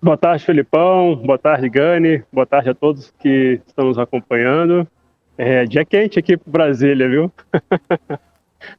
Boa tarde, Felipão. Boa tarde, Gani. Boa tarde a todos que estão nos acompanhando. Dia quente aqui para Brasília, viu?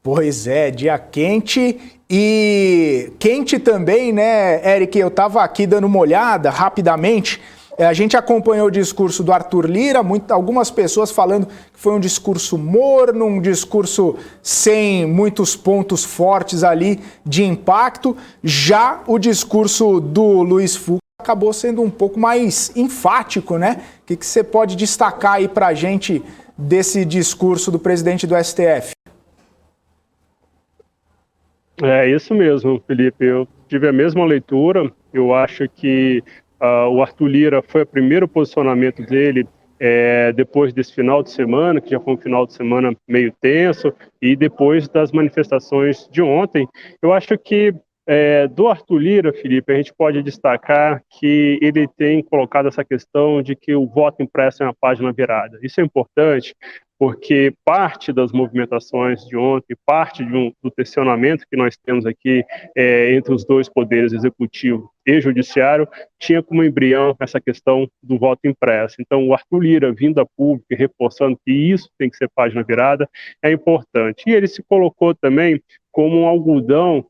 Pois é, dia quente e quente também, né, Eric? Eu estava aqui dando uma olhada rapidamente. A gente acompanhou o discurso do Arthur Lira, algumas pessoas falando que foi um discurso morno, um discurso sem muitos pontos fortes ali de impacto. Já o discurso do Luiz Fux acabou sendo um pouco mais enfático, né? O que você pode destacar aí para a gente desse discurso do presidente do STF? É isso mesmo, Felipe. Eu tive a mesma leitura. Eu acho que o Arthur Lira foi o primeiro posicionamento dele depois desse final de semana, que já foi um final de semana meio tenso, e depois das manifestações de ontem. Eu acho que do Arthur Lira, Felipe, a gente pode destacar que ele tem colocado essa questão de que o voto impresso é uma página virada. Isso é importante, porque parte das movimentações de ontem, parte do tensionamento que nós temos aqui entre os dois poderes, executivo e judiciário, tinha como embrião essa questão do voto impresso. Então, o Arthur Lira vindo a público e reforçando que isso tem que ser página virada é importante. E ele se colocou também como um algodão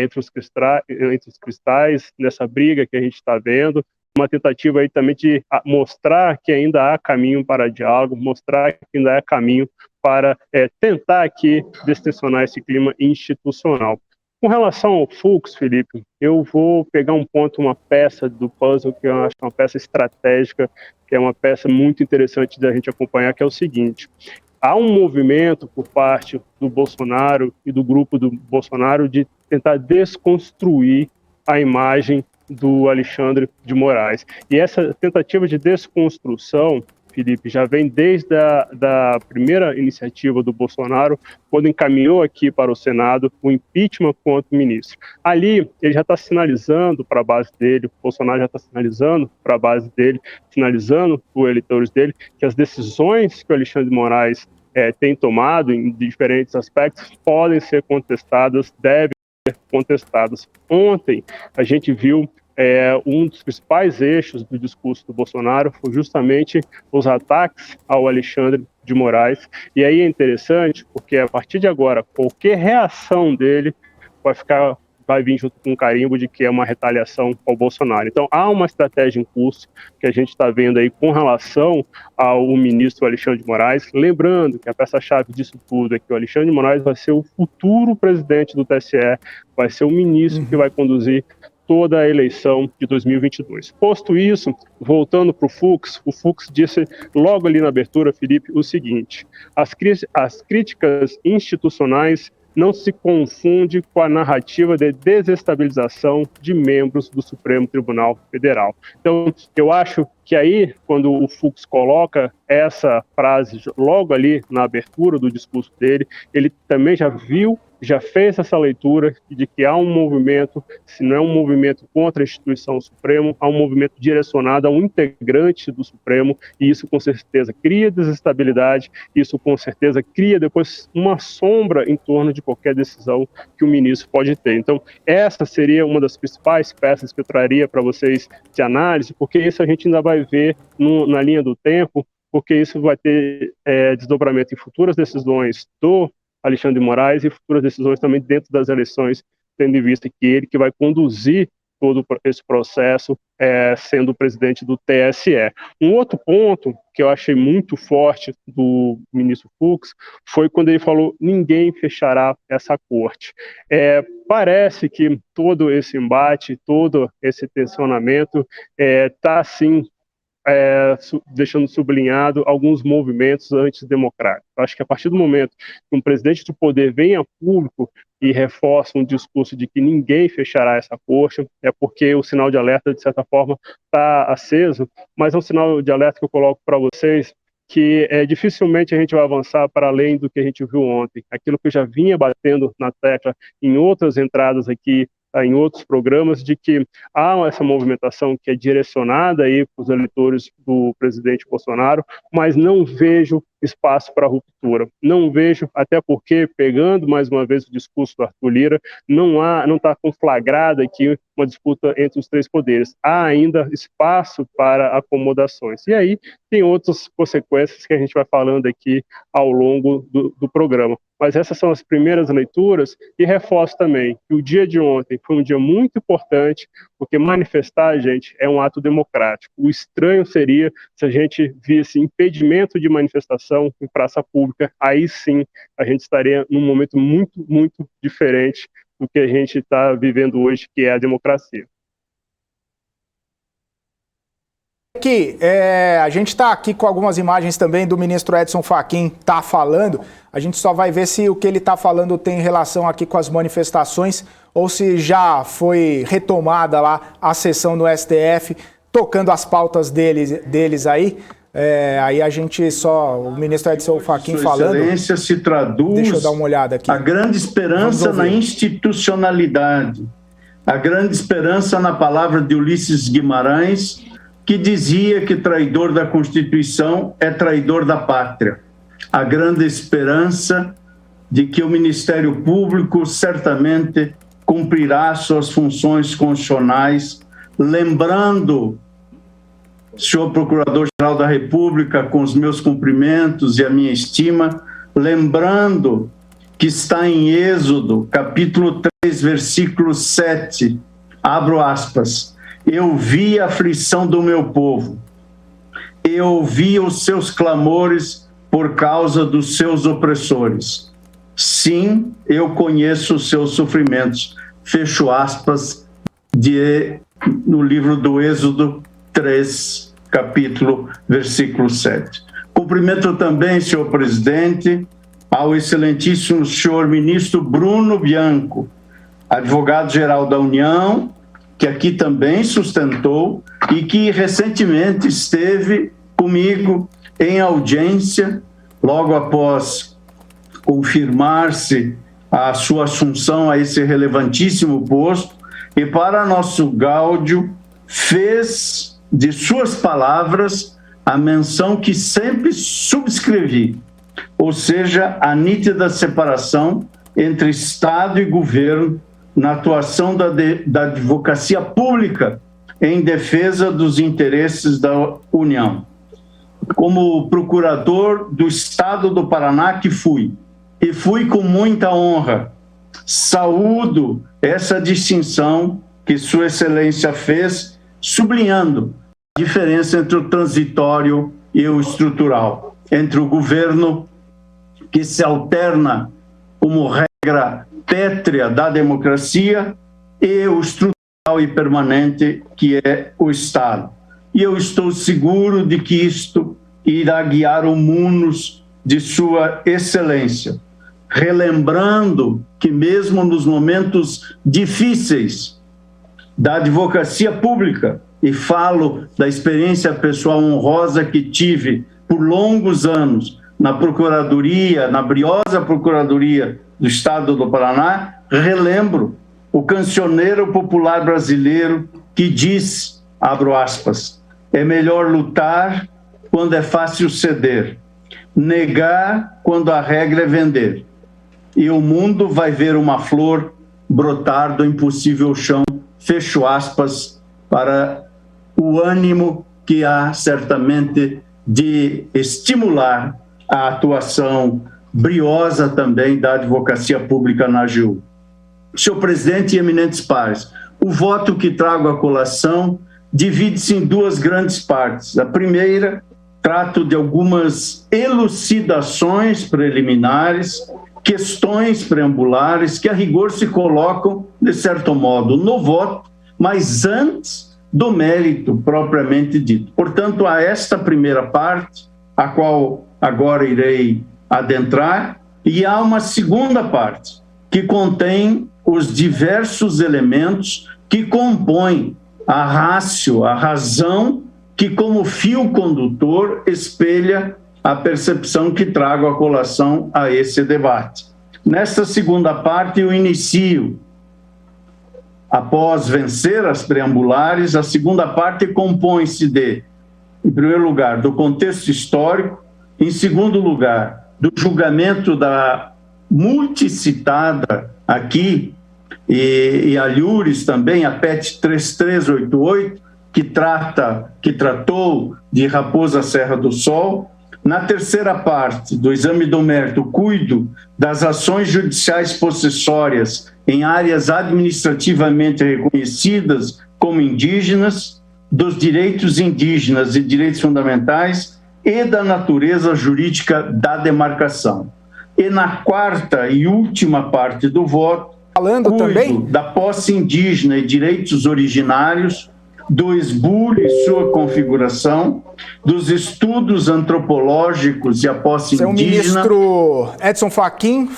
entre os cristais nessa briga que a gente está vendo, uma tentativa aí também de mostrar que ainda há caminho para diálogo, mostrar que ainda há caminho para tentar aqui destensionar esse clima institucional. Com relação ao Fux, Felipe, eu vou pegar um ponto, uma peça do puzzle que eu acho uma peça estratégica, que é uma peça muito interessante da gente acompanhar, que é o seguinte: há um movimento por parte do Bolsonaro e do grupo do Bolsonaro de tentar desconstruir a imagem do Alexandre de Moraes. E essa tentativa de desconstrução, Felipe, já vem desde da primeira iniciativa do Bolsonaro, quando encaminhou aqui para o Senado o impeachment contra o ministro. Ali, ele já está sinalizando para a base dele, o Bolsonaro já está sinalizando para a base dele, sinalizando para os eleitores dele, que as decisões que o Alexandre de Moraes tem tomado em diferentes aspectos podem ser contestadas, devem ser contestadas. Ontem, a gente viu um dos principais eixos do discurso do Bolsonaro foi justamente os ataques ao Alexandre de Moraes. E aí é interessante, porque a partir de agora, qualquer reação dele vai vir junto com um carimbo de que é uma retaliação ao Bolsonaro. Então, há uma estratégia em curso que a gente está vendo aí com relação ao ministro Alexandre de Moraes. Lembrando que a peça-chave disso tudo é que o Alexandre de Moraes vai ser o futuro presidente do TSE, vai ser o ministro que vai conduzir toda a eleição de 2022. Posto isso, voltando para o Fux disse logo ali na abertura, Felipe, o seguinte: as críticas institucionais não se confunde com a narrativa de desestabilização de membros do Supremo Tribunal Federal. Então, eu acho que aí, quando o Fux coloca essa frase logo ali na abertura do discurso dele, ele também já fez essa leitura de que há um movimento, se não é um movimento contra a instituição Supremo, há um movimento direcionado a um integrante do Supremo, e isso com certeza cria desestabilidade, isso com certeza cria depois uma sombra em torno de qualquer decisão que o ministro pode ter. Então, essa seria uma das principais peças que eu traria para vocês de análise, porque isso a gente ainda vai ver na linha do tempo, porque isso vai ter desdobramento em futuras decisões do Alexandre de Moraes e futuras decisões também dentro das eleições, tendo em vista que ele que vai conduzir todo esse processo sendo o presidente do TSE. Um outro ponto que eu achei muito forte do ministro Fux foi quando ele falou: ninguém fechará essa corte. Parece que todo esse embate, todo esse tensionamento está assim deixando sublinhado alguns movimentos antidemocráticos. Acho que a partir do momento que um presidente do poder vem a público e reforça um discurso de que ninguém fechará essa corte, é porque o sinal de alerta, de certa forma, está aceso, mas é um sinal de alerta que eu coloco para vocês que dificilmente a gente vai avançar para além do que a gente viu ontem. Aquilo que eu já vinha batendo na tecla em outras entradas aqui, em outros programas, de que há essa movimentação que é direcionada aí para os eleitores do presidente Bolsonaro, mas não vejo espaço para ruptura. Não vejo, até porque, pegando mais uma vez o discurso do Arthur Lira, não está conflagrada aqui uma disputa entre os três poderes. Há ainda espaço para acomodações. E aí tem outras consequências que a gente vai falando aqui ao longo do programa. Mas essas são as primeiras leituras, e reforço também que o dia de ontem foi um dia muito importante, porque manifestar, gente, é um ato democrático. O estranho seria se a gente visse impedimento de manifestação em praça pública. Aí sim a gente estaria num momento muito, muito diferente do que a gente está vivendo hoje, que é a democracia. A gente está aqui com algumas imagens também do ministro Edson Fachin tá falando. A gente só vai ver se o que ele está falando tem relação aqui com as manifestações ou se já foi retomada lá a sessão no STF, tocando as pautas deles aí. Aí a gente só, o ministro Edson Fachin falando. Sua Excelência se traduz. Deixa eu dar uma olhada aqui. A grande esperança na institucionalidade, a grande esperança na palavra de Ulisses Guimarães, que dizia que traidor da Constituição é traidor da pátria. A grande esperança de que o Ministério Público certamente cumprirá suas funções constitucionais, lembrando, senhor Procurador-Geral da República, com os meus cumprimentos e a minha estima, lembrando que está em Êxodo, capítulo 3, versículo 7, abro aspas, eu vi a aflição do meu povo, eu ouvi os seus clamores por causa dos seus opressores. Sim, eu conheço os seus sofrimentos. Fecho aspas, no livro do Êxodo 3, capítulo, versículo 7. Cumprimento também, senhor presidente, ao excelentíssimo senhor ministro Bruno Bianco, advogado-geral da União, que aqui também sustentou e que recentemente esteve comigo em audiência, logo após confirmar-se a sua assunção a esse relevantíssimo posto, e para nosso gáudio fez de suas palavras a menção que sempre subscrevi, ou seja, a nítida separação entre Estado e governo na atuação da advocacia pública em defesa dos interesses da União. Como procurador do Estado do Paraná que fui, e fui com muita honra, saúdo essa distinção que Sua Excelência fez, sublinhando a diferença entre o transitório e o estrutural, entre o governo que se alterna como regra pétrea da democracia e o estrutural e permanente que é o Estado. E eu estou seguro de que isto irá guiar o munus de Sua Excelência, relembrando que mesmo nos momentos difíceis da advocacia pública, e falo da experiência pessoal honrosa que tive por longos anos na Procuradoria, na briosa Procuradoria do Estado do Paraná, relembro o cancioneiro popular brasileiro que diz, abro aspas, é melhor lutar quando é fácil ceder, negar quando a regra é vender, e o mundo vai ver uma flor brotar do impossível chão, fecho aspas, para o ânimo que há certamente de estimular a atuação briosa também da advocacia pública na AGU. Senhor presidente e eminentes pares, o voto que trago à colação divide-se em duas grandes partes. A primeira, trato de algumas elucidações preliminares, questões preambulares que a rigor se colocam, de certo modo, no voto, mas antes do mérito propriamente dito. Portanto, a esta primeira parte, a qual agora irei adentrar, e há uma segunda parte, que contém os diversos elementos que compõem a ratio, a razão, que como fio condutor espelha a percepção que trago à colação a esse debate. Nesta segunda parte eu inicio, após vencer as preambulares, a segunda parte compõe-se de, em primeiro lugar, do contexto histórico, Em segundo lugar, do julgamento da multicitada aqui, e a Lures também, a PET 3388, que tratou de Raposa Serra do Sol. Na terceira parte do exame do mérito, cuido das ações judiciais possessórias em áreas administrativamente reconhecidas como indígenas, dos direitos indígenas e direitos fundamentais e da natureza jurídica da demarcação. E na quarta e última parte do voto, cuido também da posse indígena e direitos originários, do esbulho e sua configuração, dos estudos antropológicos e a posse indígena. O ministro Edson Fachin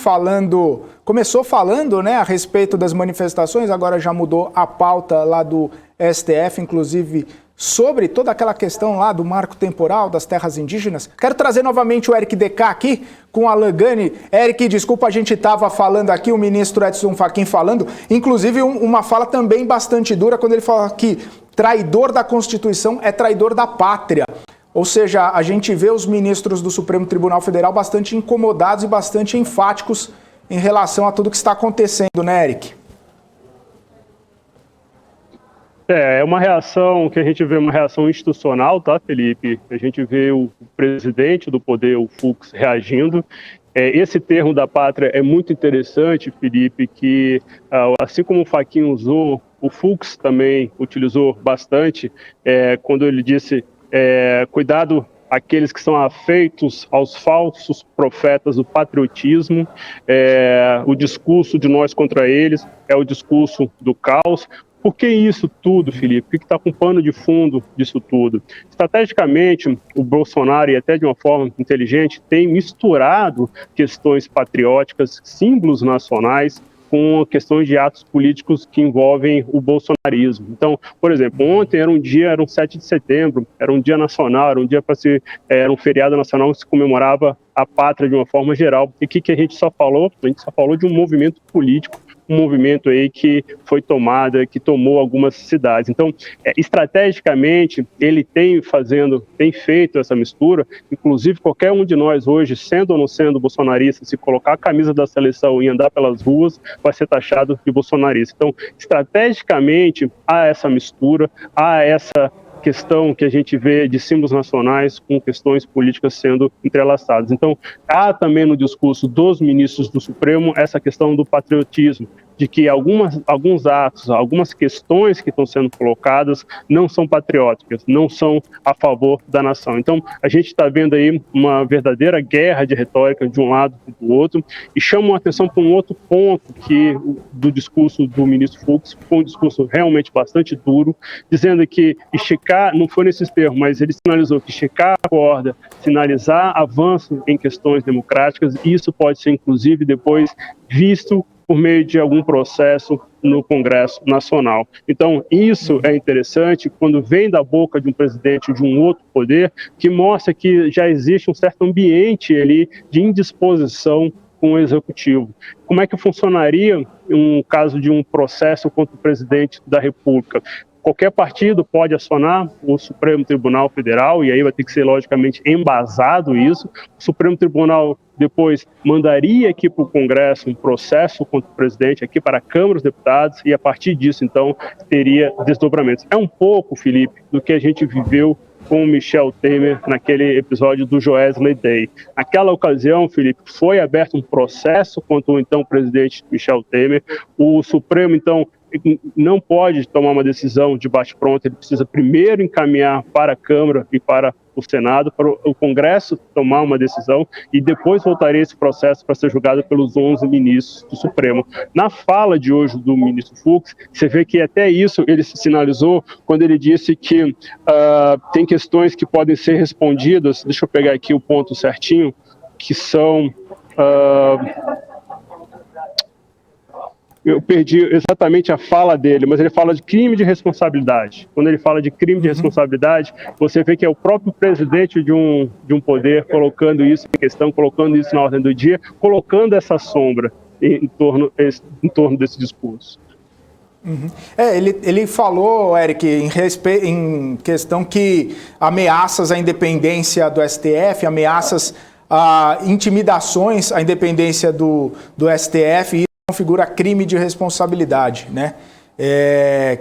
começou falando, né, a respeito das manifestações, agora já mudou a pauta lá do STF, inclusive sobre toda aquela questão lá do marco temporal das terras indígenas. Quero trazer novamente o Eric DK aqui com a Lagani. Eric, desculpa, a gente estava falando aqui, o ministro Edson Fachin falando, inclusive uma fala também bastante dura, quando ele fala que traidor da Constituição é traidor da pátria. Ou seja, a gente vê os ministros do Supremo Tribunal Federal bastante incomodados e bastante enfáticos em relação a tudo que está acontecendo, né, Eric? É uma reação que a gente vê, uma reação institucional, tá, Felipe? A gente vê o presidente do poder, o Fux, reagindo. Esse termo da pátria é muito interessante, Felipe, que assim como o Fachin usou, o Fux também utilizou bastante, quando ele disse, cuidado aqueles que são afeitos aos falsos profetas do patriotismo, o discurso de nós contra eles é o discurso do caos. Por que isso tudo, Felipe? O que está com o pano de fundo disso tudo? Estrategicamente, o Bolsonaro, e até de uma forma inteligente, tem misturado questões patrióticas, símbolos nacionais, com questões de atos políticos que envolvem o bolsonarismo. Então, por exemplo, ontem era um 7 de setembro, era um dia nacional, era um feriado nacional que se comemorava a pátria de uma forma geral. E o que a gente só falou? A gente só falou de um movimento político, um movimento aí que foi que tomou algumas cidades. Então, estrategicamente, ele tem feito essa mistura, inclusive qualquer um de nós hoje, sendo ou não sendo bolsonarista, se colocar a camisa da seleção e andar pelas ruas, vai ser taxado de bolsonarista. Então, estrategicamente, há essa mistura, há essa questão que a gente vê de símbolos nacionais com questões políticas sendo entrelaçadas. Então, há também no discurso dos ministros do Supremo essa questão do patriotismo, de que alguns atos, algumas questões que estão sendo colocadas não são patrióticas, não são a favor da nação. Então, a gente está vendo aí uma verdadeira guerra de retórica de um lado e do outro, e chama a atenção para um outro ponto do discurso do ministro Fux, foi um discurso realmente bastante duro, dizendo que esticar, não foi nesses termos, mas ele sinalizou que esticar a corda, sinalizar avanço em questões democráticas, isso pode ser, inclusive, depois visto por meio de algum processo no Congresso Nacional. Então, isso é interessante quando vem da boca de um presidente de um outro poder, que mostra que já existe um certo ambiente ali de indisposição com o Executivo. Como é que funcionaria um caso de um processo contra o presidente da República? Qualquer partido pode acionar o Supremo Tribunal Federal, e aí vai ter que ser, logicamente, embasado isso. O Supremo Tribunal depois mandaria aqui para o Congresso um processo contra o presidente, aqui para a Câmara dos Deputados, e a partir disso, então, teria desdobramentos. É um pouco, Felipe, do que a gente viveu com o Michel Temer naquele episódio do Joesley Day. Naquela ocasião, Felipe, foi aberto um processo contra o então presidente Michel Temer. O Supremo, então, não pode tomar uma decisão de bate-pronto, ele precisa primeiro encaminhar para a Câmara e para o Senado, para o Congresso tomar uma decisão, e depois voltaria esse processo para ser julgado pelos 11 ministros do Supremo. Na fala de hoje do ministro Fux, você vê que até isso ele se sinalizou quando ele disse que tem questões que podem ser respondidas, deixa eu pegar aqui o ponto certinho, que são... eu perdi exatamente a fala dele, mas ele fala de crime de responsabilidade. Quando ele fala de crime de responsabilidade, você vê que é o próprio presidente de um poder colocando isso em questão, colocando isso na ordem do dia, colocando essa sombra em torno desse discurso. Uhum. Ele falou, Eric, em questão que ameaças à independência do STF, ameaças a intimidações à independência do STF, e isso configura crime de responsabilidade, né?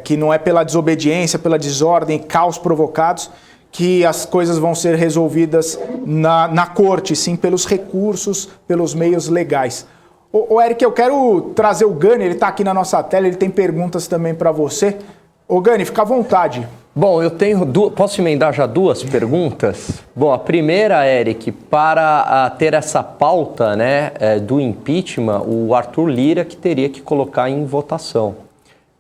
Que não é pela desobediência, pela desordem, caos provocados, que as coisas vão ser resolvidas na corte, sim pelos recursos, pelos meios legais. Ô Eric, eu quero trazer o Gani, ele está aqui na nossa tela, ele tem perguntas também para você. Ô Gani, fica à vontade. Bom, eu tenho posso emendar já duas perguntas? Bom, a primeira, Eric, para ter essa pauta, né, do impeachment, o Arthur Lira que teria que colocar em votação.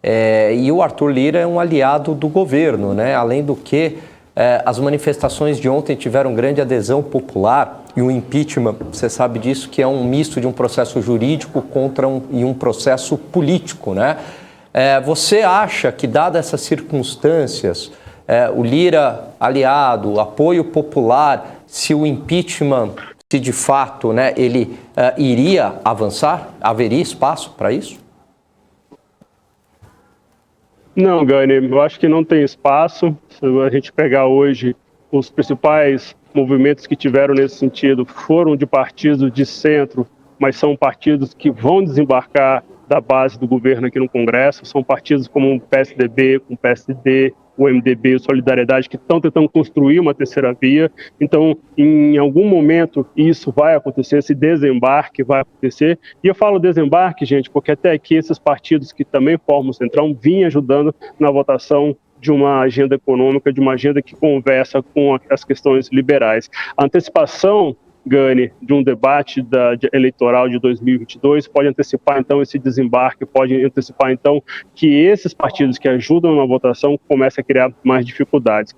E o Arthur Lira é um aliado do governo, né? Além do que, as manifestações de ontem tiveram grande adesão popular, e o impeachment, você sabe disso, que é um misto de um processo jurídico contra um processo político, né? Você acha que, dadas essas circunstâncias, o Lira aliado, apoio popular, se o impeachment, se de fato, né, ele iria avançar, haveria espaço para isso? Não, Gani, eu acho que não tem espaço. Se a gente pegar hoje os principais movimentos que tiveram nesse sentido foram de partidos de centro, mas são partidos que vão desembarcar da base do governo aqui no Congresso, são partidos como o PSDB, o PSD, o MDB, o Solidariedade, que estão tentando construir uma terceira via. Então, em algum momento, isso vai acontecer, esse desembarque vai acontecer. E eu falo desembarque, gente, porque até aqui esses partidos que também formam o Centrão vinham ajudando na votação de uma agenda econômica, de uma agenda que conversa com as questões liberais. A antecipação, Gani, de um debate eleitoral de 2022 pode antecipar, então, esse desembarque, pode antecipar, então, que esses partidos que ajudam na votação comecem a criar mais dificuldades.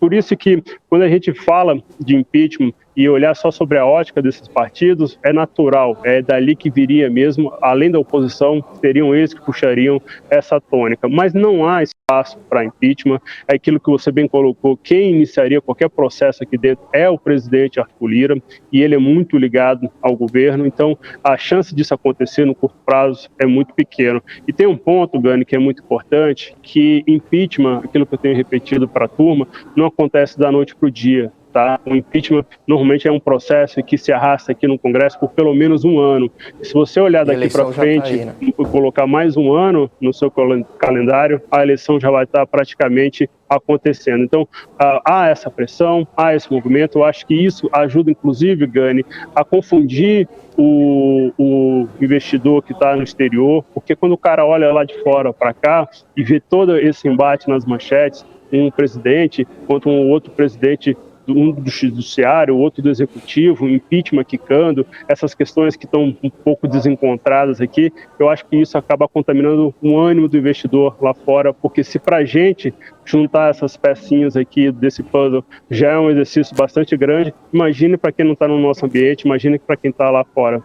Por isso que, quando a gente fala de impeachment e olhar só sobre a ótica desses partidos, é natural, é dali que viria mesmo, além da oposição, seriam eles que puxariam essa tônica. Mas não há espaço para impeachment, é aquilo que você bem colocou, quem iniciaria qualquer processo aqui dentro é o presidente Arthur Lira, e ele é muito ligado ao governo, então a chance disso acontecer no curto prazo é muito pequeno. E tem um ponto, Gani, que é muito importante, que impeachment, aquilo que eu tenho repetido para a turma, não acontece da noite para o dia. Tá? O impeachment normalmente é um processo que se arrasta aqui no Congresso por pelo menos um ano. E se você olhar daqui para frente e colocar mais um ano no seu calendário, a eleição já vai estar praticamente acontecendo. Então, há essa pressão, há esse movimento. Eu acho que isso ajuda, inclusive, Gani, a confundir o investidor que está no exterior, porque quando o cara olha lá de fora para cá e vê todo esse embate nas manchetes, um presidente contra um outro presidente, um do judiciário, o outro do executivo, impeachment quicando, essas questões que estão um pouco desencontradas aqui, eu acho que isso acaba contaminando o ânimo do investidor lá fora, porque se para a gente juntar essas pecinhas aqui desse puzzle já é um exercício bastante grande, imagine para quem não está no nosso ambiente, imagine para quem está lá fora.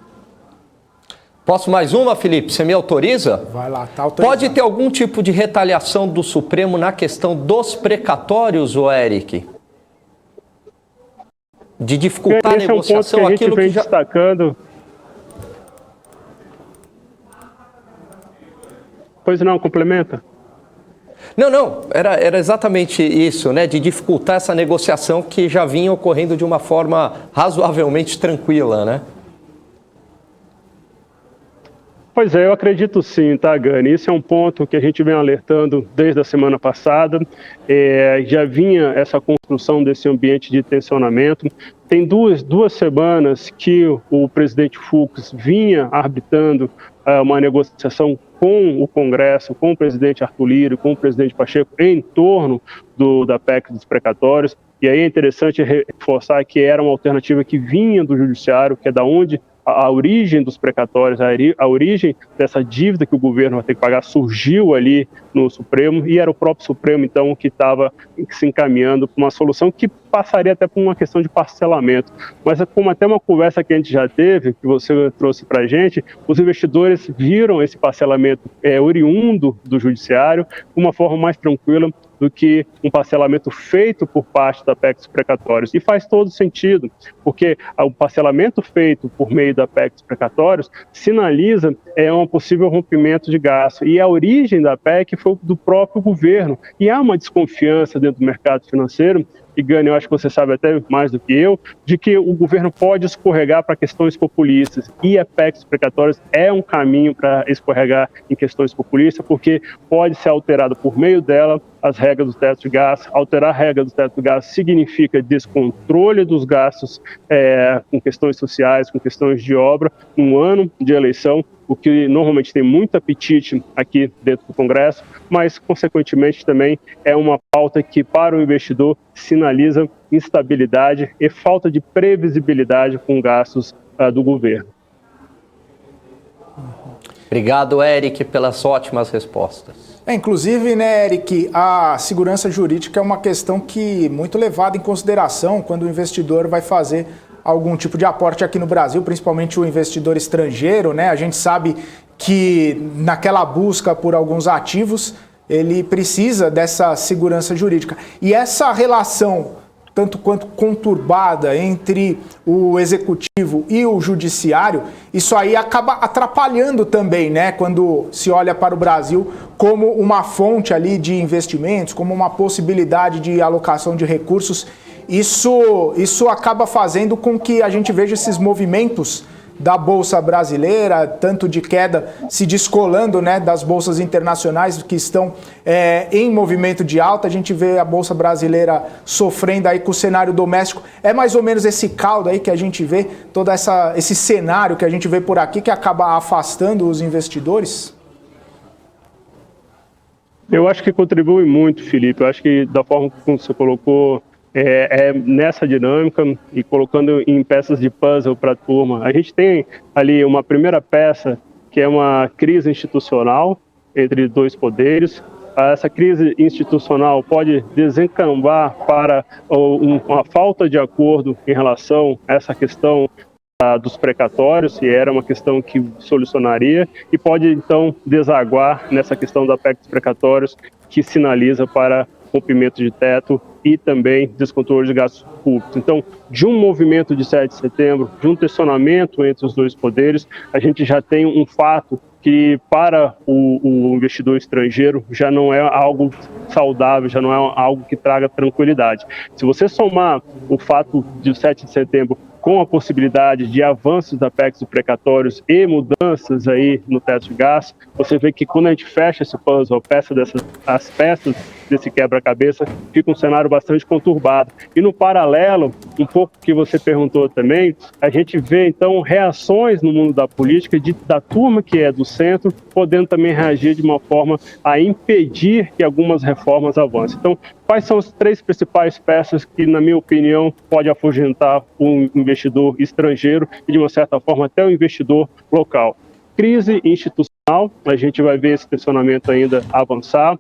Posso mais uma, Felipe? Você me autoriza? Vai lá, tá autorizado. Pode ter algum tipo de retaliação do Supremo na questão dos precatórios, ô Eric? De dificultar a negociação, é um ponto que a gente vem destacando. Pois não, complementa. Não, era exatamente isso, né? De dificultar essa negociação que já vinha ocorrendo de uma forma razoavelmente tranquila, né? Pois é, eu acredito sim, tá, Gani? Isso é um ponto que a gente vem alertando desde a semana passada. Já vinha essa construção desse ambiente de tensionamento. Tem duas semanas que o presidente Fux vinha arbitrando uma negociação com o Congresso, com o presidente Arthur Lira, com o presidente Pacheco, em torno da PEC dos precatórios. E aí é interessante reforçar que era uma alternativa que vinha do Judiciário, que é da onde a origem dos precatórios, a origem dessa dívida que o governo vai ter que pagar surgiu ali no Supremo, e era o próprio Supremo, então, que estava se encaminhando para uma solução que passaria até por uma questão de parcelamento. Mas como até uma conversa que a gente já teve, que você trouxe para a gente, os investidores viram esse parcelamento oriundo do Judiciário de uma forma mais tranquila, do que um parcelamento feito por parte da PEC dos precatórios. E faz todo sentido, porque o parcelamento feito por meio da PEC dos precatórios sinaliza um possível rompimento de gasto. E a origem da PEC foi do próprio governo. E há uma desconfiança dentro do mercado financeiro, e Gani, eu acho que você sabe até mais do que eu, de que o governo pode escorregar para questões populistas. E a PEC dos precatórios é um caminho para escorregar em questões populistas, porque pode ser alterado por meio dela as regras do teto de gastos. Alterar a regra do teto de gastos significa descontrole dos gastos com questões sociais, com questões de obra, num ano de eleição, o que normalmente tem muito apetite aqui dentro do Congresso, mas, consequentemente, também é uma pauta que, para o investidor, sinaliza instabilidade e falta de previsibilidade com gastos do governo. Obrigado, Eric, pelas ótimas respostas. Inclusive, né, Eric, a segurança jurídica é uma questão que muito levada em consideração quando o investidor vai fazer algum tipo de aporte aqui no Brasil, principalmente o investidor estrangeiro, né? A gente sabe que naquela busca por alguns ativos, ele precisa dessa segurança jurídica. E essa relação, tanto quanto conturbada, entre o executivo e o judiciário, isso aí acaba atrapalhando também, né? Quando se olha para o Brasil como uma fonte ali de investimentos, como uma possibilidade de alocação de recursos. Isso acaba fazendo com que a gente veja esses movimentos da Bolsa brasileira, tanto de queda, se descolando, né, das bolsas internacionais que estão em movimento de alta. A gente vê a Bolsa brasileira sofrendo aí com o cenário doméstico. É mais ou menos esse caldo aí que a gente vê, todo esse cenário que a gente vê por aqui, que acaba afastando os investidores? Eu acho que contribui muito, Felipe. Eu acho que da forma como você colocou, nessa dinâmica e colocando em peças de puzzle para a turma. A gente tem ali uma primeira peça, que é uma crise institucional entre dois poderes. Essa crise institucional pode desencambar para uma falta de acordo em relação a essa questão dos precatórios, se era uma questão que solucionaria, e pode então desaguar nessa questão da PEC dos precatórios, que sinaliza para rompimento de teto e também descontrole de gastos públicos. Então, de um movimento de 7 de setembro, de um tensionamento entre os dois poderes, a gente já tem um fato que para o investidor estrangeiro já não é algo saudável, já não é algo que traga tranquilidade. Se você somar o fato de 7 de setembro com a possibilidade de avanços da PEC dos precatórios e mudanças aí no teto de gastos, você vê que quando a gente fecha esse puzzle, as peças desse quebra-cabeça, fica um cenário bastante conturbado. E no paralelo, um pouco que você perguntou também, a gente vê então reações no mundo da política da turma que é do centro, podendo também reagir de uma forma a impedir que algumas reformas avancem. Então, quais são as 3 principais peças que, na minha opinião, pode afugentar um investidor estrangeiro e, de uma certa forma, até o investidor local? Crise institucional, a gente vai ver esse tensionamento ainda avançar.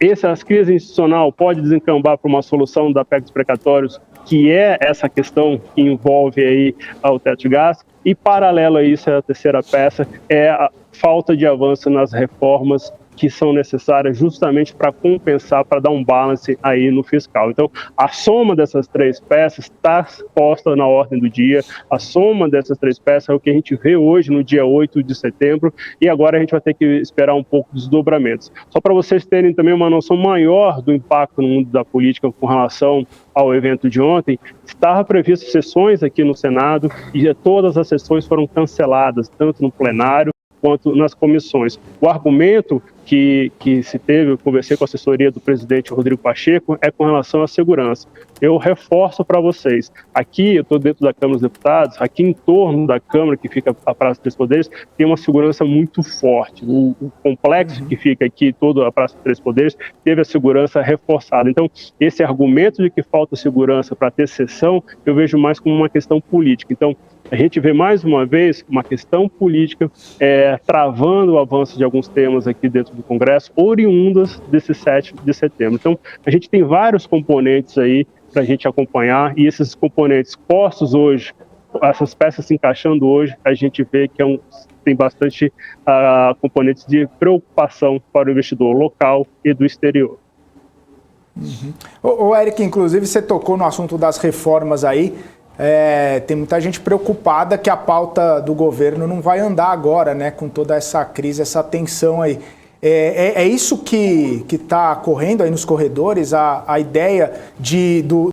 Essa crise institucional pode desencambar para uma solução da PEC dos precatórios, que é essa questão que envolve aí o teto de gastos. E, paralelo a isso, a terceira peça é a falta de avanço nas reformas que são necessárias justamente para compensar, para dar um balance aí no fiscal. Então, a soma dessas 3 peças está posta na ordem do dia. A soma dessas 3 peças é o que a gente vê hoje no dia 8 de setembro, e agora a gente vai ter que esperar um pouco dos desdobramentos. Só para vocês terem também uma noção maior do impacto no mundo da política com relação ao evento de ontem, estava previsto sessões aqui no Senado e todas as sessões foram canceladas, tanto no plenário quanto nas comissões. O argumento que se teve, eu conversei com a assessoria do presidente Rodrigo Pacheco, é com relação à segurança. Eu reforço para vocês, aqui eu estou dentro da Câmara dos Deputados, aqui em torno da Câmara, que fica a Praça dos Três Poderes, tem uma segurança muito forte. O complexo que fica aqui, toda a Praça dos Três Poderes, teve a segurança reforçada. Então, esse argumento de que falta segurança para ter sessão, eu vejo mais como uma questão política. Então, a gente vê mais uma vez uma questão política travando o avanço de alguns temas aqui dentro do Congresso, oriundas desse 7 de setembro. Então, a gente tem vários componentes aí para a gente acompanhar, e esses componentes postos hoje, essas peças se encaixando hoje, a gente vê que tem bastante componentes de preocupação para o investidor local e do exterior. Ô, Eric, inclusive você tocou no assunto das reformas aí. Tem muita gente preocupada que a pauta do governo não vai andar agora, né? Com toda essa crise, essa tensão aí. É isso que está correndo aí nos corredores, a ideia do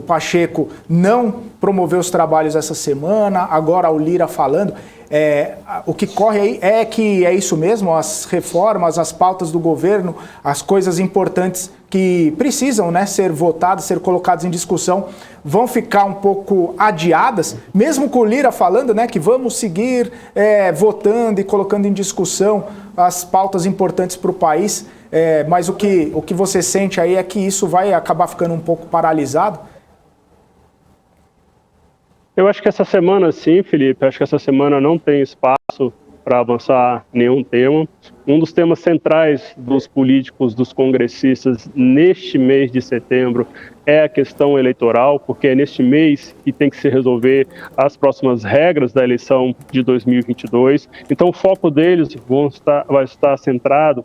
Pacheco não promover os trabalhos essa semana, agora o Lira falando. O que corre aí é que é isso mesmo, as reformas, as pautas do governo, as coisas importantes que precisam, né, ser votadas, ser colocadas em discussão, vão ficar um pouco adiadas, mesmo com o Lira falando, né, que vamos seguir votando e colocando em discussão as pautas importantes para o país, mas o que você sente aí é que isso vai acabar ficando um pouco paralisado? Eu acho que essa semana sim, Felipe, acho que essa semana não tem espaço para avançar nenhum tema. Um dos temas centrais dos políticos, dos congressistas, neste mês de setembro, é a questão eleitoral, porque é neste mês que tem que se resolver as próximas regras da eleição de 2022. Então, o foco deles vão estar centrado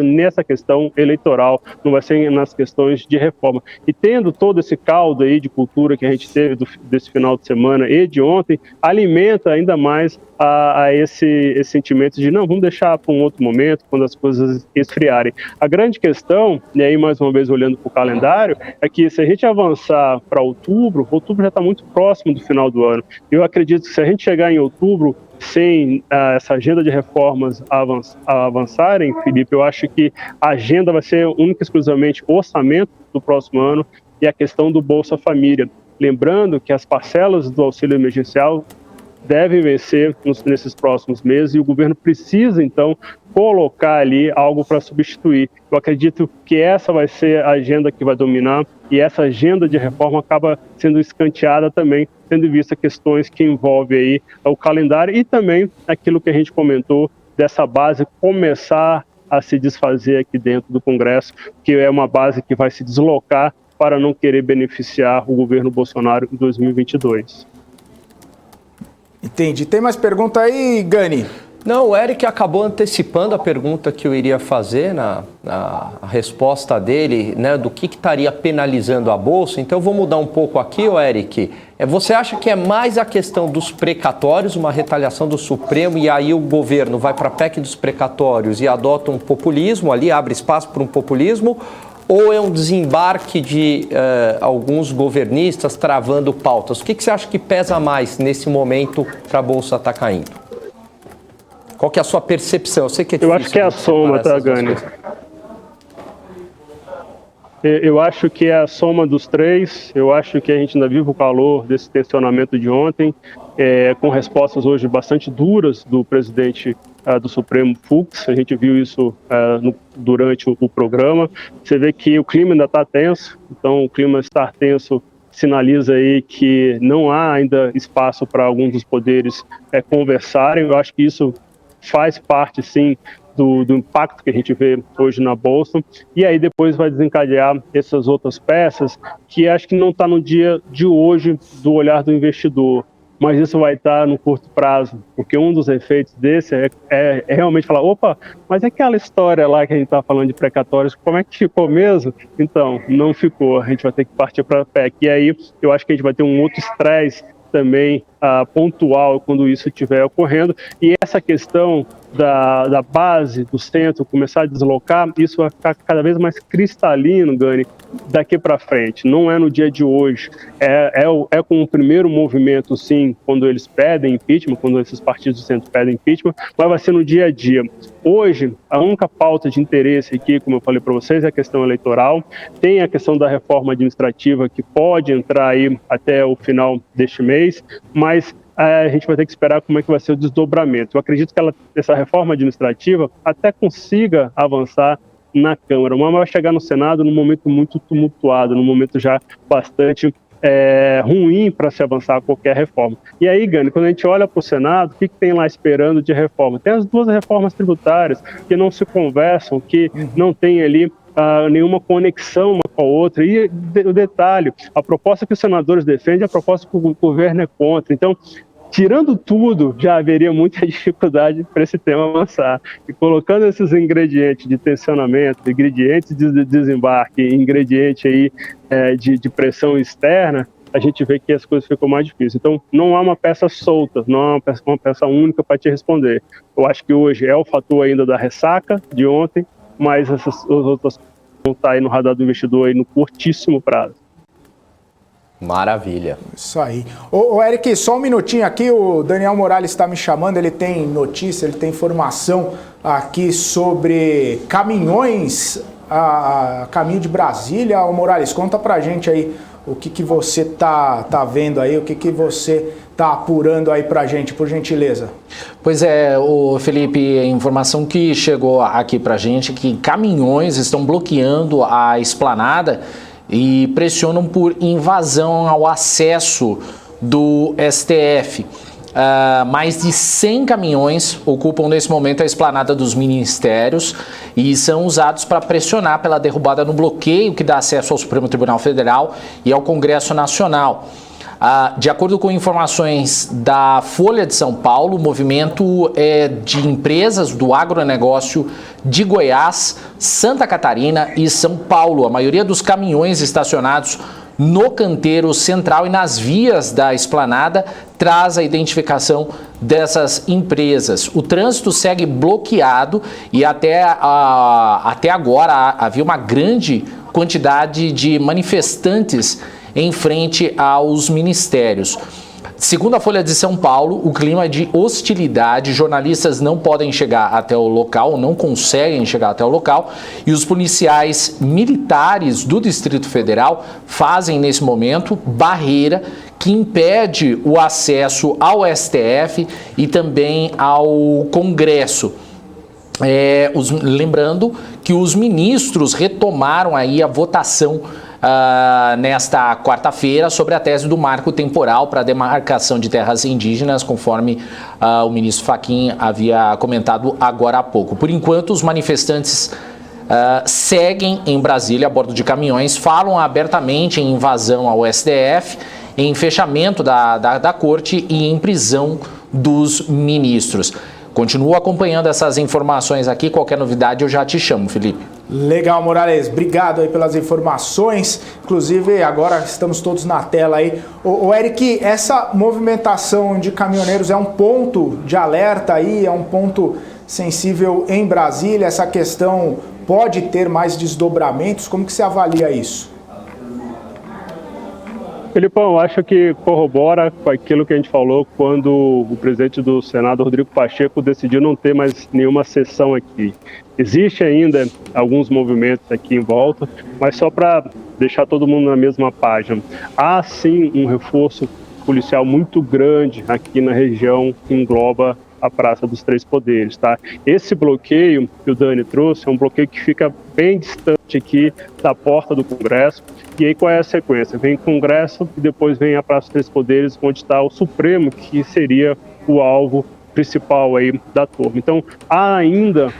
nessa questão eleitoral, não vai ser nas questões de reforma. E tendo todo esse caldo aí de cultura que a gente teve desse final de semana e de ontem, alimenta ainda mais a esse sentimento de não, vamos deixar para um outro momento, quando as coisas esfriarem. A grande questão, e aí mais uma vez olhando para o calendário, é que se a gente avançar para outubro já está muito próximo do final do ano. Eu acredito que se a gente chegar em outubro sem essa agenda de reformas avançarem, Felipe, eu acho que a agenda vai ser única e exclusivamente o orçamento do próximo ano e a questão do Bolsa Família. Lembrando que as parcelas do auxílio emergencial devem vencer nesses próximos meses e o governo precisa, então, colocar ali algo para substituir. Eu acredito que essa vai ser a agenda que vai dominar e essa agenda de reforma acaba sendo escanteada também, tendo em vista questões que envolvem aí o calendário e também aquilo que a gente comentou dessa base começar a se desfazer aqui dentro do Congresso, que é uma base que vai se deslocar para não querer beneficiar o governo Bolsonaro em 2022. Entendi. Tem mais pergunta aí, Gani? Não, o Eric acabou antecipando a pergunta que eu iria fazer na resposta dele, né, do que estaria penalizando a Bolsa. Então eu vou mudar um pouco aqui, Eric. Você acha que é mais a questão dos precatórios, uma retaliação do Supremo, e aí o governo vai para a PEC dos precatórios e adota um populismo ali, abre espaço para um populismo? Ou é um desembarque de alguns governistas travando pautas? O que você acha que pesa mais nesse momento para a Bolsa estar caindo? Qual que é a sua percepção? Eu sei que é difícil. Eu acho que é a soma, tá, Gani? Eu acho que é a soma dos três. Eu acho que a gente ainda vive o calor desse tensionamento de ontem, com respostas hoje bastante duras do presidente do Supremo, Fux. A gente viu isso durante o programa. Você vê que o clima ainda está tenso, então o clima estar tenso sinaliza aí que não há ainda espaço para alguns dos poderes conversarem. Eu acho que isso faz parte, sim, do impacto que a gente vê hoje na Bolsa, e aí depois vai desencadear essas outras peças que acho que não está no dia de hoje do olhar do investidor, mas isso vai estar no curto prazo, porque um dos efeitos desse é realmente falar, opa, mas é aquela história lá que a gente está falando de precatórios, como é que ficou mesmo? Então, não ficou, a gente vai ter que partir para a PEC, e aí eu acho que a gente vai ter um outro estresse também pontual quando isso estiver ocorrendo, e essa questão da base, do centro, começar a deslocar, isso vai ficar cada vez mais cristalino, Gani, daqui para frente. Não é no dia de hoje, é com o primeiro movimento, sim, quando eles pedem impeachment, quando esses partidos do centro pedem impeachment, mas vai ser no dia a dia. Hoje, a única pauta de interesse aqui, como eu falei para vocês, é a questão eleitoral. Tem a questão da reforma administrativa, que pode entrar aí até o final deste mês, mas a gente vai ter que esperar como é que vai ser o desdobramento. Eu acredito que essa reforma administrativa até consiga avançar na Câmara, mas vai chegar no Senado num momento muito tumultuado, num momento já bastante ruim para se avançar qualquer reforma. E aí, Gani, quando a gente olha para o Senado, o que tem lá esperando de reforma? Tem as duas reformas tributárias que não se conversam, que não tem ali nenhuma conexão uma com a outra. E o detalhe, a proposta que os senadores defendem é a proposta que o governo é contra. Então, tirando tudo, já haveria muita dificuldade para esse tema avançar. E colocando esses ingredientes de tensionamento, ingredientes de desembarque, ingrediente aí de pressão externa, a gente vê que as coisas ficam mais difíceis. Então, não há uma peça solta, não há uma peça única para te responder. Eu acho que hoje é o fator ainda da ressaca de ontem, mas essas outras vão estar aí no radar do investidor aí no curtíssimo prazo. Maravilha. Isso aí. Ô Eric, só um minutinho aqui, o Daniel Morales está me chamando, ele tem notícia, ele tem informação aqui sobre caminhões a caminho de Brasília. Ô Morales, conta pra gente aí o que você tá vendo aí, o que você tá apurando aí pra gente, por gentileza. Pois é, o Felipe, a informação que chegou aqui pra gente é que caminhões estão bloqueando a esplanada e pressionam por invasão ao acesso do STF. Mais de 100 caminhões ocupam nesse momento a esplanada dos ministérios e são usados para pressionar pela derrubada no bloqueio que dá acesso ao Supremo Tribunal Federal e ao Congresso Nacional. De acordo com informações da Folha de São Paulo, o movimento é de empresas do agronegócio de Goiás, Santa Catarina e São Paulo. A maioria dos caminhões estacionados no canteiro central e nas vias da esplanada traz a identificação dessas empresas. O trânsito segue bloqueado e até agora havia uma grande quantidade de manifestantes em frente aos ministérios. Segundo a Folha de São Paulo, o clima é de hostilidade, jornalistas não podem chegar até o local, não conseguem chegar até o local, e os policiais militares do Distrito Federal fazem nesse momento barreira que impede o acesso ao STF e também ao Congresso. Lembrando que os ministros retomaram aí a votação nesta quarta-feira sobre a tese do marco temporal para a demarcação de terras indígenas, conforme o ministro Fachin havia comentado agora há pouco. Por enquanto, os manifestantes seguem em Brasília a bordo de caminhões, falam abertamente em invasão ao STF, em fechamento da corte e em prisão dos ministros. Continuo acompanhando essas informações aqui, qualquer novidade eu já te chamo, Felipe. Legal, Morales, obrigado aí pelas informações, inclusive agora estamos todos na tela aí. O Eric, essa movimentação de caminhoneiros é um ponto de alerta aí, é um ponto sensível em Brasília, essa questão pode ter mais desdobramentos, como que você avalia isso? Felipão, eu acho que corrobora com aquilo que a gente falou quando o presidente do Senado, Rodrigo Pacheco, decidiu não ter mais nenhuma sessão aqui. Existe ainda alguns movimentos aqui em volta, mas só para deixar todo mundo na mesma página. Há sim um reforço policial muito grande aqui na região que engloba a Praça dos Três Poderes, tá? Esse bloqueio que o Dani trouxe é um bloqueio que fica bem distante aqui da porta do Congresso. E aí qual é a sequência? Vem o Congresso e depois vem a Praça dos Três Poderes, onde está o Supremo, que seria o alvo principal aí da turma. Então, há ainda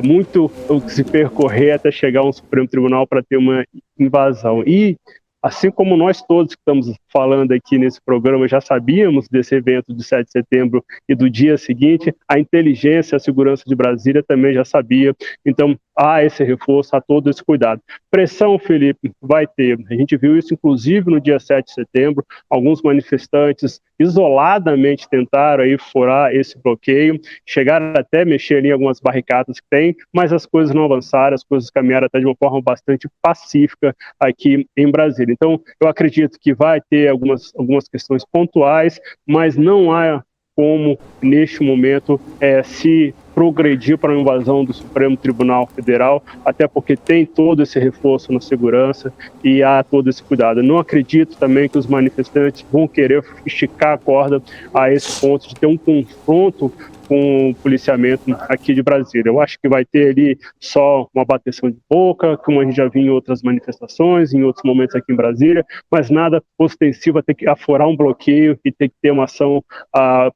muito o que se percorrer até chegar a um Supremo Tribunal para ter uma invasão. E, assim como nós todos que estamos falando aqui nesse programa já sabíamos desse evento de 7 de setembro e do dia seguinte, a inteligência, a segurança de Brasília também já sabia. Então, há esse reforço, há todo esse cuidado. Pressão, Felipe, vai ter. A gente viu isso, inclusive, no dia 7 de setembro. Alguns manifestantes isoladamente tentaram aí furar esse bloqueio, chegaram até a mexer ali em algumas barricadas que tem, mas as coisas não avançaram, as coisas caminharam até de uma forma bastante pacífica aqui em Brasília. Então, eu acredito que vai ter algumas questões pontuais, mas não há como, neste momento, se progredir para a invasão do Supremo Tribunal Federal, até porque tem todo esse reforço na segurança e há todo esse cuidado. Eu não acredito também que os manifestantes vão querer esticar a corda a esse ponto de ter um confronto com o policiamento aqui de Brasília. Eu acho que vai ter ali só uma bateção de boca, como a gente já viu em outras manifestações, em outros momentos aqui em Brasília, mas nada ostensivo a ter que aforar um bloqueio e ter que ter uma ação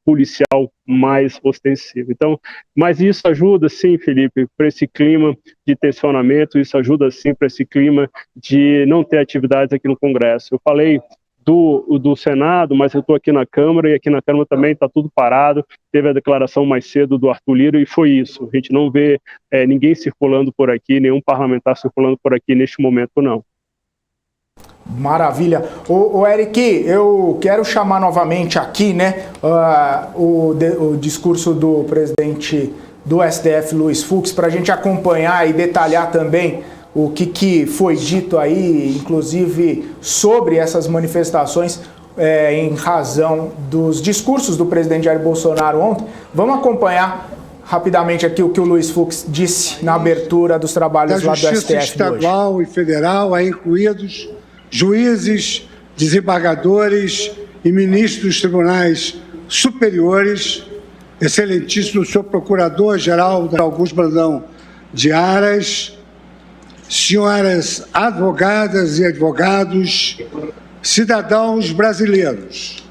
policial mais ostensiva. Então, mas isso ajuda sim, Felipe, para esse clima de tensionamento, isso ajuda sim para esse clima de não ter atividades aqui no Congresso. Eu falei do Senado, mas eu estou aqui na Câmara, e aqui na Câmara também está tudo parado. Teve a declaração mais cedo do Arthur Lira e foi isso. A gente não vê ninguém circulando por aqui, nenhum parlamentar circulando por aqui neste momento, não. Maravilha. Ô Eric, eu quero chamar novamente aqui, né, o discurso do presidente do STF, Luiz Fux, para a gente acompanhar e detalhar também o que foi dito aí, inclusive sobre essas manifestações em razão dos discursos do presidente Jair Bolsonaro ontem. Vamos acompanhar rapidamente aqui o que o Luiz Fux disse na abertura dos trabalhos lá do STF de hoje. Da Justiça Estadual e Federal, a incluídos juízes, desembargadores e ministros dos tribunais superiores, excelentíssimo senhor Procurador-Geral Augusto Brandão de Aras, senhoras advogadas e advogados, cidadãos brasileiros.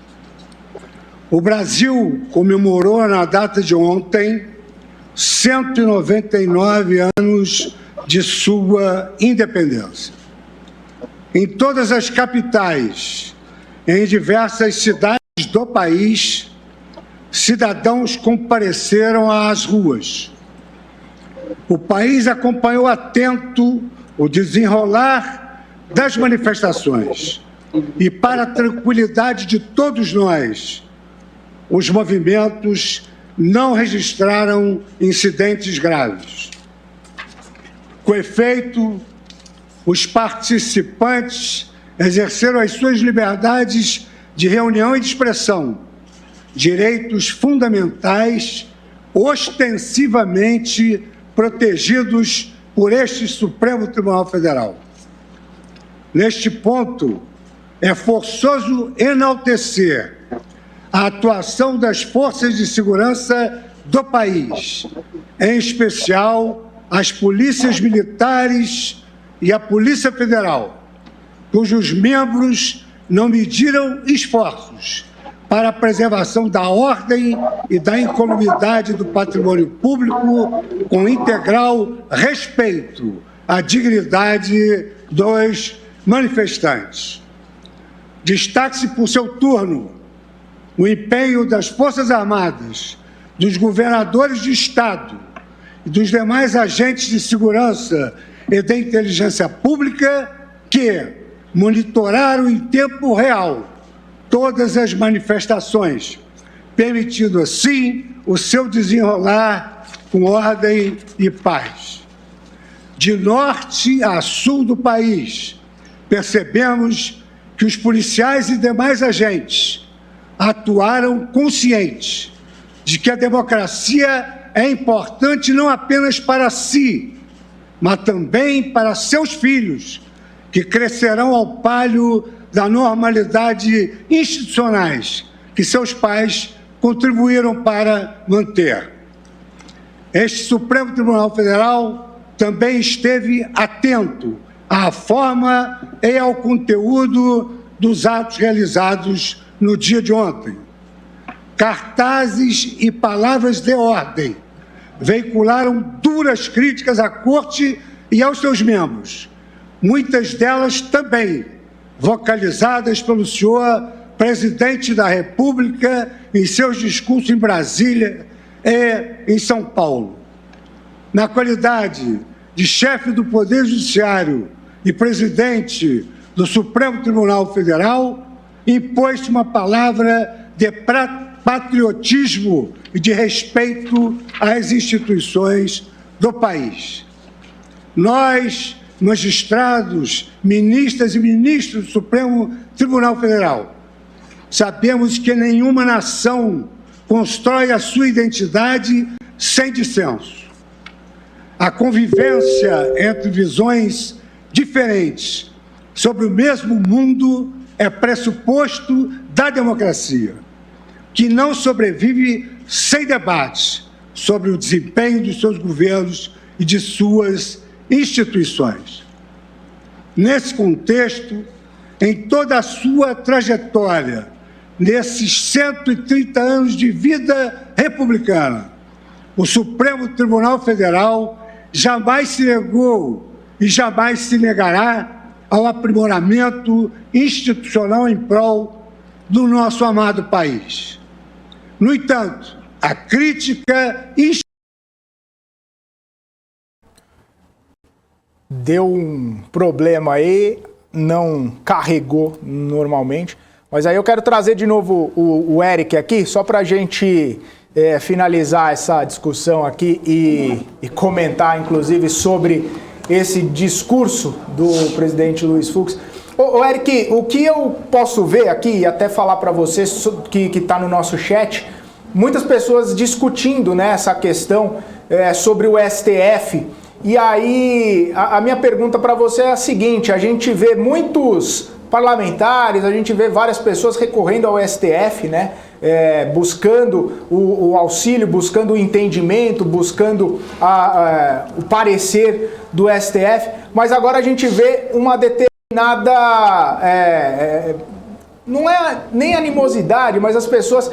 O Brasil comemorou na data de ontem 199 anos de sua independência. Em todas as capitais, em diversas cidades do país, cidadãos compareceram às ruas. O país acompanhou atento o desenrolar das manifestações e, para a tranquilidade de todos nós, os movimentos não registraram incidentes graves. Com efeito, os participantes exerceram as suas liberdades de reunião e de expressão, direitos fundamentais ostensivamente protegidos por este Supremo Tribunal Federal. Neste ponto, é forçoso enaltecer a atuação das forças de segurança do país, em especial as polícias militares e a Polícia Federal, cujos membros não mediram esforços para a preservação da ordem e da incolumidade do patrimônio público, com integral respeito à dignidade dos manifestantes. Destaque-se por seu turno o empenho das Forças Armadas, dos governadores de Estado e dos demais agentes de segurança e da inteligência pública que monitoraram em tempo real todas as manifestações, permitindo assim o seu desenrolar com ordem e paz. De norte a sul do país, percebemos que os policiais e demais agentes atuaram conscientes de que a democracia é importante não apenas para si, mas também para seus filhos, que crescerão ao palio da normalidade institucionais que seus pais contribuíram para manter. Este Supremo Tribunal Federal também esteve atento à forma e ao conteúdo dos atos realizados no dia de ontem. Cartazes e palavras de ordem veicularam duras críticas à Corte e aos seus membros, muitas delas também vocalizadas pelo senhor presidente da República em seus discursos em Brasília e em São Paulo. Na qualidade de chefe do Poder Judiciário e presidente do Supremo Tribunal Federal, impôs uma palavra de patriotismo e de respeito às instituições do país. Nós, magistrados, ministras e ministros do Supremo Tribunal Federal, sabemos que nenhuma nação constrói a sua identidade sem dissenso. A convivência entre visões diferentes sobre o mesmo mundo é pressuposto da democracia, que não sobrevive sem debates sobre o desempenho dos seus governos e de suas instituições. Nesse contexto, em toda a sua trajetória, nesses 130 anos de vida republicana, o Supremo Tribunal Federal jamais se negou e jamais se negará ao aprimoramento institucional em prol do nosso amado país. No entanto, a crítica deu um problema aí, não carregou normalmente, mas aí eu quero trazer de novo o Eric aqui, só para a gente finalizar essa discussão aqui e comentar, inclusive, sobre esse discurso do presidente Luiz Fux. Ô Eric, o que eu posso ver aqui, e até falar para você que está no nosso chat, muitas pessoas discutindo, né, essa questão sobre o STF. E aí, a minha pergunta para você é a seguinte: a gente vê muitos parlamentares, a gente vê várias pessoas recorrendo ao STF, né? Buscando o auxílio, buscando o entendimento, buscando o parecer do STF, mas agora a gente vê uma determinada, não é nem animosidade, mas as pessoas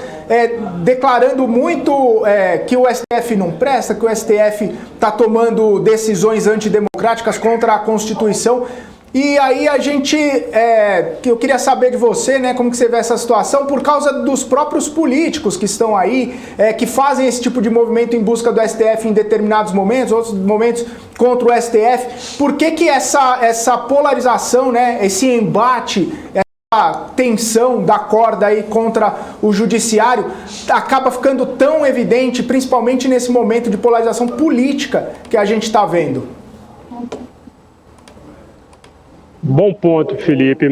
declarando muito que o STF não presta, que o STF está tomando decisões antidemocráticas contra a Constituição. E aí eu queria saber de você, né, como que você vê essa situação, por causa dos próprios políticos que estão aí, que fazem esse tipo de movimento em busca do STF em determinados momentos, outros momentos contra o STF. Por que essa polarização, né, esse embate, essa tensão da corda aí contra o judiciário acaba ficando tão evidente, principalmente nesse momento de polarização política que a gente está vendo? Bom ponto, Felipe.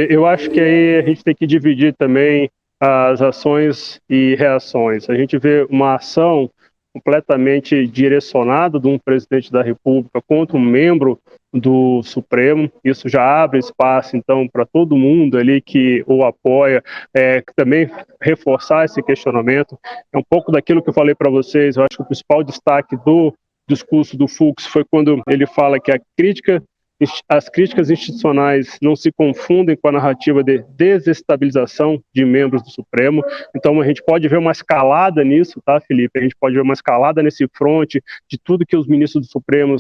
Eu acho que aí a gente tem que dividir também as ações e reações. A gente vê uma ação completamente direcionada de um presidente da República contra um membro do Supremo. Isso já abre espaço, então, para todo mundo ali que o apoia, também reforçar esse questionamento. É um pouco daquilo que eu falei para vocês. Eu acho que o principal destaque do discurso do Fux foi quando ele fala que as críticas institucionais não se confundem com a narrativa de desestabilização de membros do Supremo. Então a gente pode ver uma escalada nisso, tá, Felipe? A gente pode ver uma escalada nesse fronte de tudo que os ministros do Supremo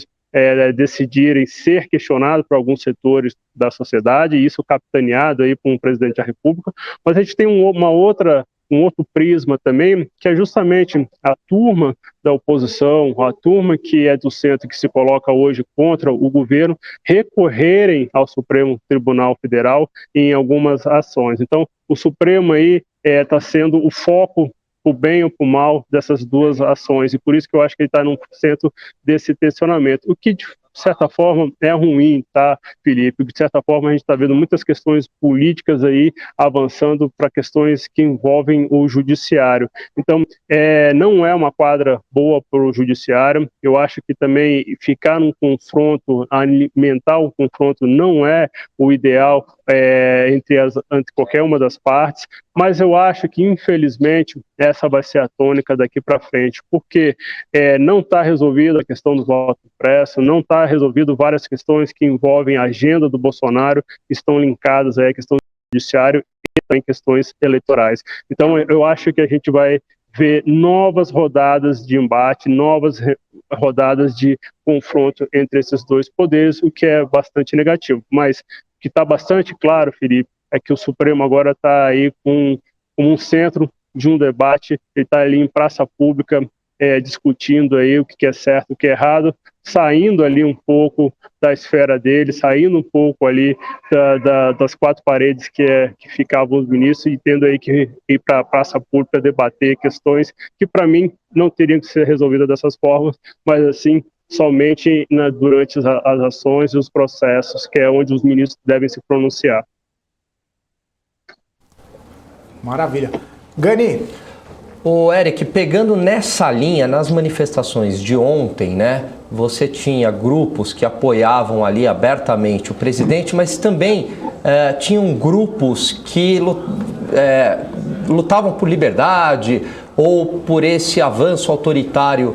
decidirem ser questionados por alguns setores da sociedade, e isso capitaneado aí por um presidente da República. Mas a gente tem um outro prisma também, que é justamente a turma da oposição, a turma que é do centro, que se coloca hoje contra o governo, recorrerem ao Supremo Tribunal Federal em algumas ações. Então, o Supremo aí está sendo o foco, o bem ou o mal dessas duas ações, e por isso que eu acho que ele está no centro desse tensionamento, o que de certa forma é ruim, tá, Felipe? De certa forma a gente está vendo muitas questões políticas aí avançando para questões que envolvem o judiciário. Então, não é uma quadra boa para o judiciário. Eu acho que também ficar num confronto, alimentar o confronto não é o ideal entre qualquer uma das partes, mas eu acho que, infelizmente, essa vai ser a tônica daqui para frente, porque não está resolvida a questão do voto impresso, não está resolvido várias questões que envolvem a agenda do Bolsonaro, que estão linkadas à questão do judiciário e também questões eleitorais. Então, eu acho que a gente vai ver novas rodadas de embate, novas rodadas de confronto entre esses dois poderes, o que é bastante negativo. Mas o que está bastante claro, Felipe, é que o Supremo agora está aí com um centro de um debate, ele está ali em praça pública, discutindo aí o que é certo, o que é errado, saindo ali um pouco da esfera dele, saindo um pouco ali das quatro paredes que ficavam os ministros, e tendo aí que ir para a praça pública debater questões que, para mim, não teriam que ser resolvidas dessas formas, mas assim, somente durante as ações e os processos, que é onde os ministros devem se pronunciar. Maravilha. Gani. Ô, Eric, pegando nessa linha, nas manifestações de ontem, né, você tinha grupos que apoiavam ali abertamente o presidente, mas também tinham grupos que lutavam por liberdade ou por esse avanço autoritário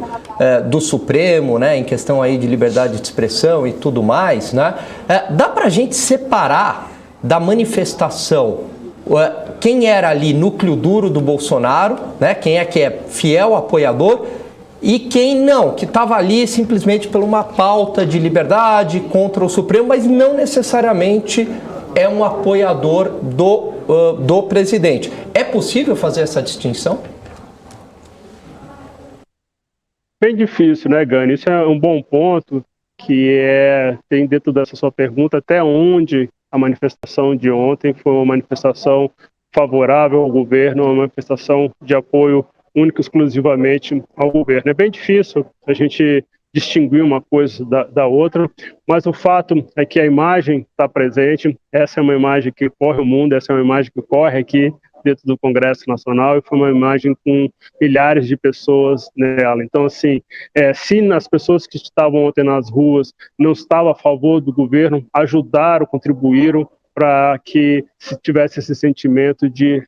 do Supremo, né, em questão aí de liberdade de expressão e tudo mais, né? Dá pra gente separar da manifestação quem era ali núcleo duro do Bolsonaro, né? Quem é que é fiel apoiador, e quem não, que estava ali simplesmente por uma pauta de liberdade contra o Supremo, mas não necessariamente é um apoiador do presidente. É possível fazer essa distinção? Bem difícil, né, Gani? Isso é um bom ponto, tem dentro dessa sua pergunta até onde a manifestação de ontem foi uma manifestação favorável ao governo, uma manifestação de apoio único e exclusivamente ao governo. É bem difícil a gente distinguir uma coisa da outra, mas o fato é que a imagem está presente, essa é uma imagem que corre o mundo, essa é uma imagem que corre aqui dentro do Congresso Nacional, e foi uma imagem com milhares de pessoas nela. Então, assim, se as pessoas que estavam ontem nas ruas não estavam a favor do governo, ajudaram, contribuíram para que se tivesse esse sentimento de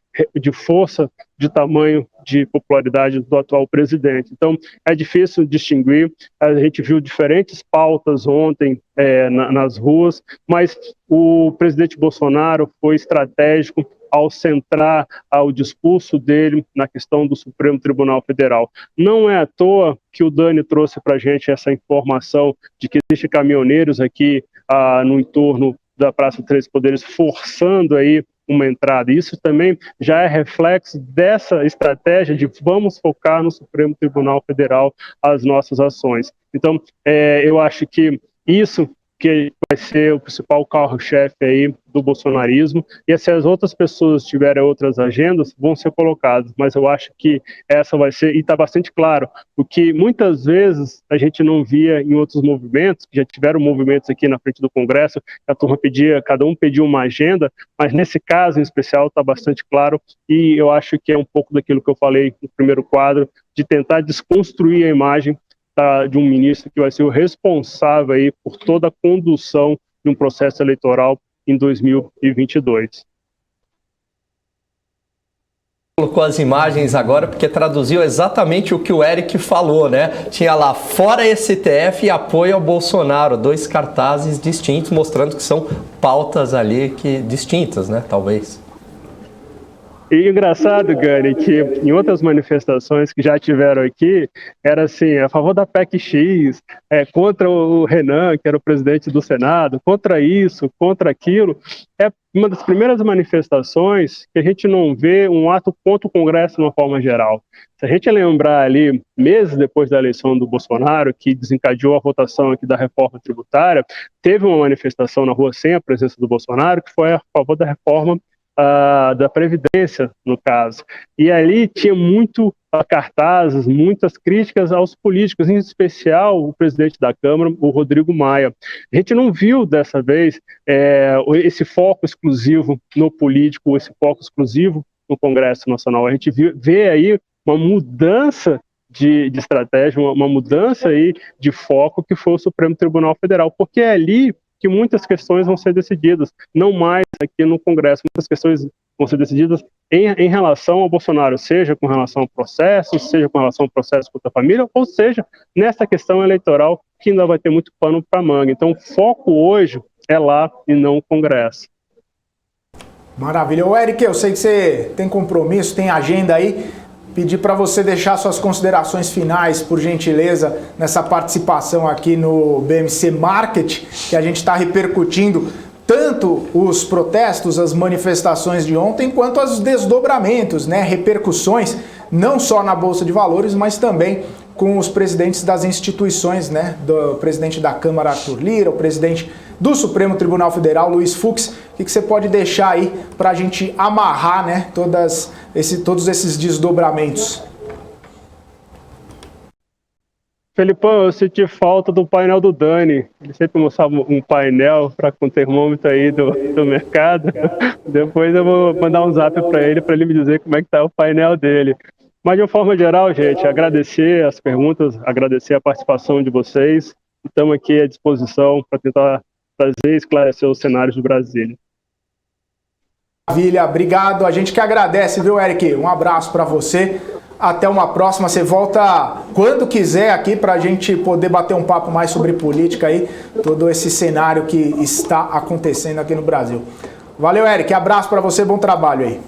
força, de tamanho, de popularidade do atual presidente. Então, é difícil distinguir. A gente viu diferentes pautas ontem nas ruas, mas o presidente Bolsonaro foi estratégico ao centrar o discurso dele na questão do Supremo Tribunal Federal. Não é à toa que o Dani trouxe para a gente essa informação de que existem caminhoneiros aqui no entorno da Praça Três Poderes forçando aí uma entrada. Isso também já é reflexo dessa estratégia de vamos focar no Supremo Tribunal Federal as nossas ações. Então, eu acho que isso que vai ser o principal carro-chefe aí do bolsonarismo, e se as outras pessoas tiverem outras agendas, vão ser colocadas, mas eu acho que essa vai ser, e está bastante claro, o que muitas vezes a gente não via em outros movimentos, que já tiveram movimentos aqui na frente do Congresso, que a turma cada um pedia uma agenda, mas nesse caso em especial está bastante claro, e eu acho que é um pouco daquilo que eu falei no primeiro quadro, de tentar desconstruir a imagem de um ministro que vai ser o responsável aí por toda a condução de um processo eleitoral em 2022. Colocou as imagens agora porque traduziu exatamente o que o Eric falou, né? Tinha lá, fora STF e apoio ao Bolsonaro, 2 cartazes distintos mostrando que são pautas ali distintas, né? Talvez. E engraçado, Gani, que em outras manifestações que já tiveram aqui, era assim, a favor da PEC X, contra o Renan, que era o presidente do Senado, contra isso, contra aquilo. É uma das primeiras manifestações que a gente não vê um ato contra o Congresso de uma forma geral. Se a gente lembrar ali, meses depois da eleição do Bolsonaro, que desencadeou a votação aqui da reforma tributária, teve uma manifestação na rua sem a presença do Bolsonaro, que foi a favor da reforma da Previdência, no caso. E ali tinha cartazes, muitas críticas aos políticos, em especial o presidente da Câmara, o Rodrigo Maia. A gente não viu dessa vez esse foco exclusivo no político, esse foco exclusivo no Congresso Nacional. A gente vê aí uma mudança de estratégia, uma mudança aí de foco que foi o Supremo Tribunal Federal, porque é ali que muitas questões vão ser decididas, não mais aqui no Congresso, muitas questões vão ser decididas em relação ao Bolsonaro, seja com relação ao processo, seja com relação ao processo contra a família, ou seja, nessa questão eleitoral que ainda vai ter muito pano para manga. Então, o foco hoje é lá e não o Congresso. Maravilha. Ô, Eric, eu sei que você tem compromisso, tem agenda aí. Pedir para você deixar suas considerações finais, por gentileza, nessa participação aqui no BMC Market, que a gente está repercutindo tanto os protestos, as manifestações de ontem, quanto os desdobramentos, né, repercussões, não só na Bolsa de Valores, mas também com os presidentes das instituições, né, do presidente da Câmara, Arthur Lira, o presidente do Supremo Tribunal Federal, Luiz Fux. O que você pode deixar aí para a gente amarrar, né, todos esses desdobramentos? Felipão, eu senti falta do painel do Dani. Ele sempre mostrava um painel com termômetro aí do mercado. Depois eu vou mandar um zap para ele me dizer como é que tá o painel dele. Mas de uma forma geral, gente, agradecer as perguntas, agradecer a participação de vocês. Estamos aqui à disposição para tentar trazer e esclarecer os cenários do Brasília. Maravilha, obrigado. A gente que agradece, viu, Eric? Um abraço para você. Até uma próxima. Você volta quando quiser aqui para a gente poder bater um papo mais sobre política aí, todo esse cenário que está acontecendo aqui no Brasil. Valeu, Eric. Abraço para você, bom trabalho aí.